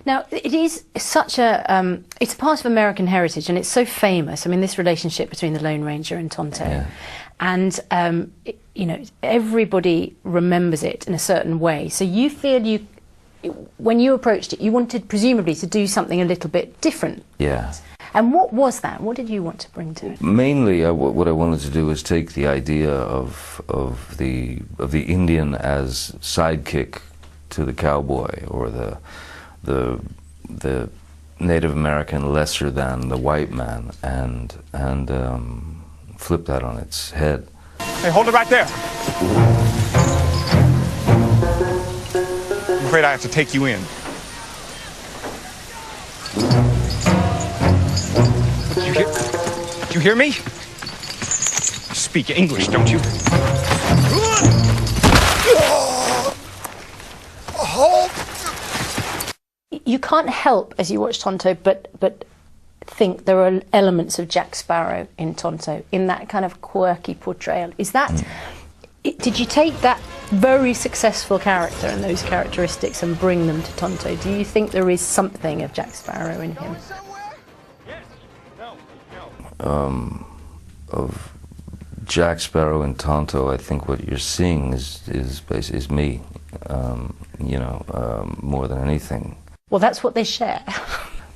Now, it is such a, it's a part of American heritage, and it's so famous. I mean, this relationship between the Lone Ranger and Tonto. Yeah. And, you know, everybody remembers it in a certain way. So you feel when you approached it, you wanted, presumably, to do something a little bit different. Yeah. And what was that? What did you want to bring to it? Mainly, what I wanted to do was take the idea of the Indian as sidekick to the cowboy, or the Native American lesser than the white man, and flip that on its head. Hey, hold it right there. I'm afraid I have to take you in. Did you hear me? You speak English, don't you? You can't help, as you watch Tonto, but think there are elements of Jack Sparrow in Tonto, in that kind of quirky portrayal. Is that... Did you take that very successful character and those characteristics and bring them to Tonto? Do you think there is something of Jack Sparrow in him? Of Jack Sparrow and Tonto, I think what you're seeing is basically me, you know, more than anything. Well, that's what they share.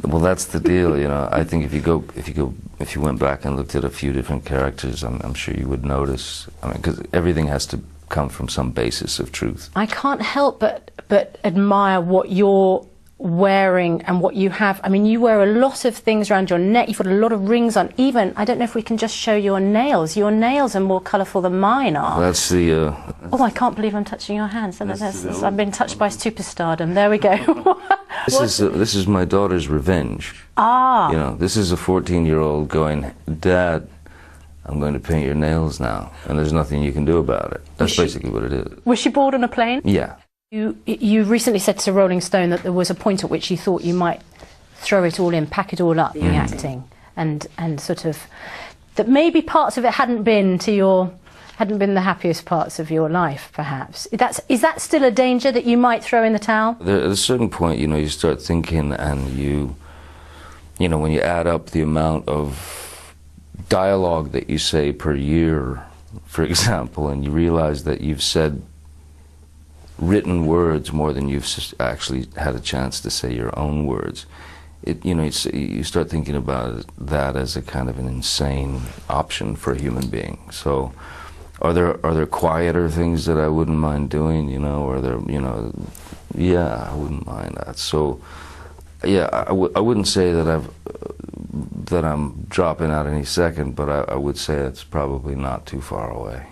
Well, that's the deal, you know. I think if you went back and looked at a few different characters, I'm sure you would notice. I mean, because everything has to come from some basis of truth. I can't help but admire what you're wearing and what you have. I mean, you wear a lot of things around your neck. You've got a lot of rings on. Even, I don't know if we can just show your nails. Your nails are more colourful than mine are. That's the... oh, I can't believe I'm touching your hands. I've been touched by superstardom. There we go. This is my daughter's revenge. Ah. You know, this is a 14-year-old going, Dad, I'm going to paint your nails now, and there's nothing you can do about it. That's basically what it is. Was she bored on a plane? Yeah. You recently said to Rolling Stone that there was a point at which you thought you might throw it all in, pack it all up, the acting, and sort of that maybe parts of it hadn't been the happiest parts of your life, perhaps. Is that still a danger, that you might throw in the towel? At a certain point, you know, you start thinking, and you know, when you add up the amount of dialogue that you say per year, for example, and you realize that you've said written words more than you've actually had a chance to say your own words. You know, you start thinking about that as a kind of an insane option for a human being. So, are there quieter things that I wouldn't mind doing? You know, or there, you know, yeah, I wouldn't mind that. So, yeah, I wouldn't say that I'm dropping out any second, but I would say it's probably not too far away.